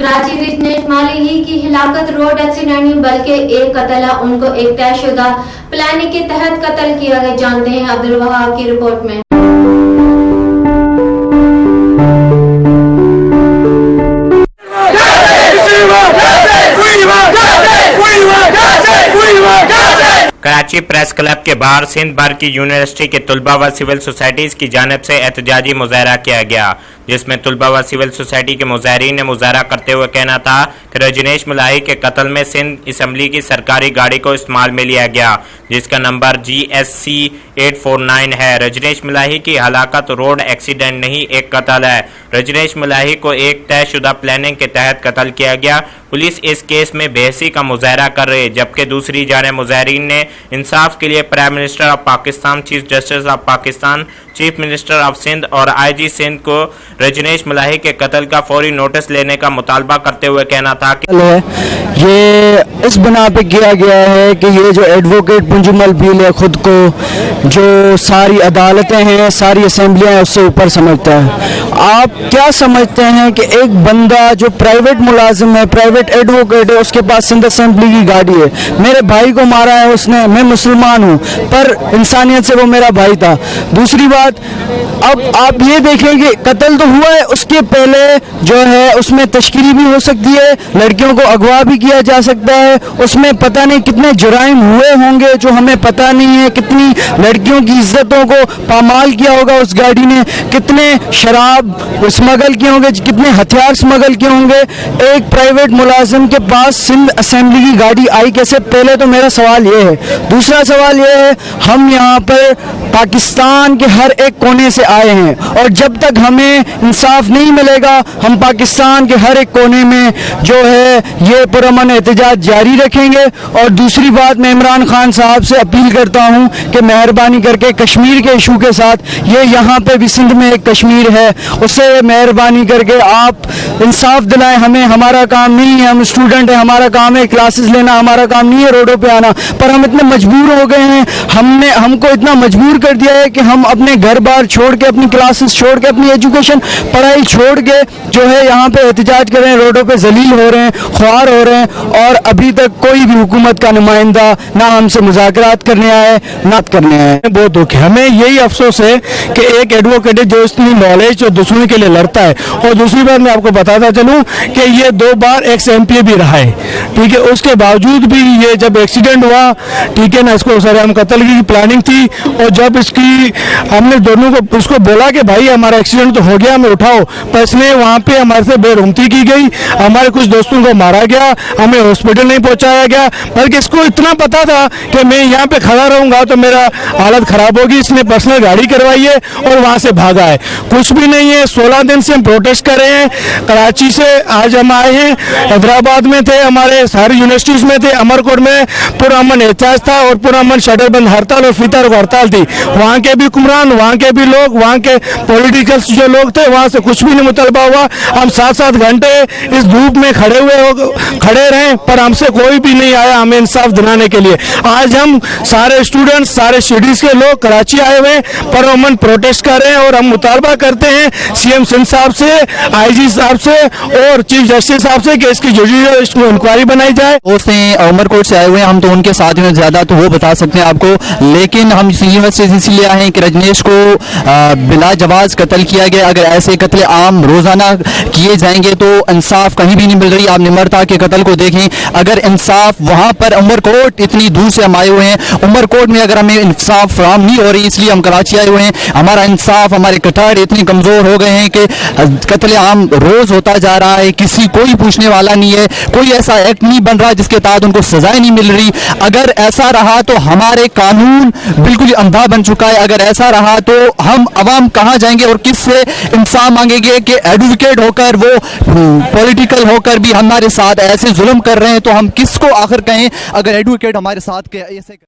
कराची रिजनेट माली की हिलाकत road accident नहीं बल्कि एक कत्ल है। उनको एक तयशुदा प्लानिंग के तहत कत्ल किया गया। जानते हैं अब्दुल वहाब की रिपोर्ट में। कराची प्रेस क्लब के बाहर सिंध भर की यूनिवर्सिटी के तलबा व सिविल सोसाइटीज़ की जानिब से एहतजाजी मुजाहरा किया गया, जिसमें तलबा व सिविल सोसाइटी के मुजाहरीन ने मुजाहरा करते हुए कहना था कि रजनीश मुलाही के कत्ल में सिंध असम्बली की सरकारी गाड़ी को इस्तेमाल में लिया गया, जिसका नंबर GSC 849 है। रजनीश मुलाही की हलाकत रोड एक्सीडेंट नहीं, एक कत्ल है। रजनीश मुलाही को एक तयशुदा प्लानिंग के तहत कत्ल किया गया। पुलिस इस केस में बेहसी का मुजाहरा कर रही है, जबकि दूसरी जानिब मुजाहरीन ने इंसाफ के लिए prime minister of Pakistan, chief justice of Pakistan, chief minister of Sindh और IG सिंध को रजनीश मुलाही के कत्ल का फौरी नोटिस लेने का मुतालबा करते हुए कहना था कि ये इस बना पे किया गया है कि ये जो एडवोकेट पुंजुमल भील है खुद को जो सारी अदालतें हैं, सारी असेंबलियां हैं, उससे ऊपर समझता है। आप क्या समझते हैं कि एक बंदा जो प्राइवेट मुलाजिम है, प्राइवेट एडवोकेट है, उसके पास सिंध असेंबली की गाड़ी है, मेरे भाई को मारा है उसने, मैं मुसलमान हूँ पर इंसानियत से वो मेरा भाई था। दूसरी बात, अब आप ये देखें कि कत्ल तो हुआ है, उसके पहले जो है उसमें तश्कीरी भी हो सकती है, लड़कियों को अगवा भी किया जा सकता है, उसमें पता नहीं कितने जुराइम हुए होंगे जो हमें पता नहीं है, कितनी लड़कियों की इज्जतों को पामाल किया होगा उस गाड़ी ने, कितने शराब स्मगल किए होंगे, कितने हथियार स्मगल किए होंगे। एक प्राइवेट मुलाजिम के पास सिंध असेंबली की गाड़ी आई कैसे? पहले तो मेरा सवाल ये है। दूसरा सवाल ये है, हम यहाँ पर पाकिस्तान के हर एक कोने से आए हैं और जब तक हमें इंसाफ नहीं मिलेगा हम पाकिस्तान के हर एक कोने में जो है ये पुरअमन एहतजाज जारी रखेंगे। और दूसरी बात, मैं इमरान खान साहब से अपील करता हूँ कि मेहरबानी करके कश्मीर के इशू के साथ, ये यहाँ पे भी सिंध में एक कश्मीर है, उससे मेहरबानी करके आप इंसाफ दिलाएं हमें। हमारा काम नहीं है, हम स्टूडेंट हैं, हमारा काम है क्लासेस लेना, हमारा काम नहीं है रोडों पे आना, पर हम इतने मजबूर हो गए हैं, हमको इतना मजबूर कर दिया है कि हम अपने घर बार छोड़ के, अपनी क्लासेस छोड़ के, अपनी एजुकेशन पढ़ाई छोड़ के जो है यहाँ पे एहतजाज कर रहे हैं, रोडों पे जलील हो रहे हैं, ख्वार हो रहे हैं और अभी तक कोई भी हुकूमत का नुमाइंदा ना हमसे मुज़ाकरात करने आए ना करने आए। बहुत दुख है, हमें यही अफसोस है कि एक एडवोकेट है जो इतनी नॉलेज और दुश्मनी के लिए लड़ता है। और दूसरी बात मैं आपको बताता चलूँ कि ये 2 बार एक्स MP भी रहा है, ठीक है, उसके बावजूद भी ये जब एक्सीडेंट हुआ, ठीक है ना, इसको सरेआम कत्ल की प्लानिंग थी और जब इसकी हमने दोनों को उसको बोला कि भाई हमारा एक्सीडेंट तो हो गया, हमें उठाओ, पर इसने वहाँ पे हमारे से बेरहमती की गई, हमारे कुछ दोस्तों को मारा गया, हमें हॉस्पिटल नहीं पहुँचाया गया, बल्कि इसको इतना पता था कि मैं यहाँ पे खड़ा रहूँगा तो मेरा हालत ख़राब होगी, इसने पर्सनल गाड़ी करवाई है और वहाँ से भागा है। कुछ भी नहीं है, 16 दिन से हम प्रोटेस्ट कर रहे हैं। कराची से आज हम आए हैं, हैदराबाद में थे, हमारे सारी यूनिवर्सिटीज़ में थे, अमरकोट में पुरअमन एहतजाज था और पुरअमन शटरबंद हड़ताल और फीता रोक हड़ताल थी। वहाँ के भी हुक्मरान, वहाँ के भी लोग, वहाँ के पॉलिटिकल्स जो लोग थे, वहाँ से कुछ भी नहीं मुतलबा हुआ। हम 7-7 घंटे इस धूप में खड़े रहे पर हमसे कोई भी नहीं आया हमें इंसाफ दिलाने के लिए। आज हम सारे स्टूडेंट्स, सारे सिटीज़ के लोग कराची आए हुए पुरअमन प्रोटेस्ट कर रहे हैं और हम मुतालबा करते हैं CM सिंध साहब से, IG साहब से और चीफ जस्टिस साहब से कि इसकी जुडिशियल इंक्वायरी बनाई जाए। उमरकोट से आए हुए हैं, हम तो उनके साथ में ज़्यादा तो वो बता सकते हैं आपको, लेकिन हम यूनिवर्सिटी इसलिए आए हैं कि रजनीश को बिला जवाज कत्ल किया गया। अगर ऐसे कत्ल आम रोज़ाना किए जाएंगे तो इंसाफ कहीं भी नहीं मिल रही। आप निमरता के कत्ल को देखें, अगर इंसाफ वहाँ पर उमरकोट, इतनी दूर से हम आए हुए हैं, उमरकोट में अगर हमें इंसाफ फराहम नहीं हो रही, इसलिए हम कराची आए हुए हैं। हमारा इंसाफ, हमारे कटार इतने कमज़ोर हो गए हैं कि कत्ल आम रोज़ होता जा रहा है, कोई पूछने वाला नहीं है, कोई ऐसा एक्ट नहीं बन रहा जिसके तहत उनको सजाएं नहीं मिल रही। अगर ऐसा रहा तो हमारे कानून बिल्कुल ही अंधा बन चुका है। अगर ऐसा रहा तो हम अवाम कहाँ जाएंगे और किससे इंसाफ मांगेंगे कि एडवोकेट होकर, वो पॉलिटिकल होकर भी हमारे साथ ऐसे जुल्म कर रहे हैं तो हम किसको आखिर कहें अगर एडवोकेट हमारे साथ के ऐसे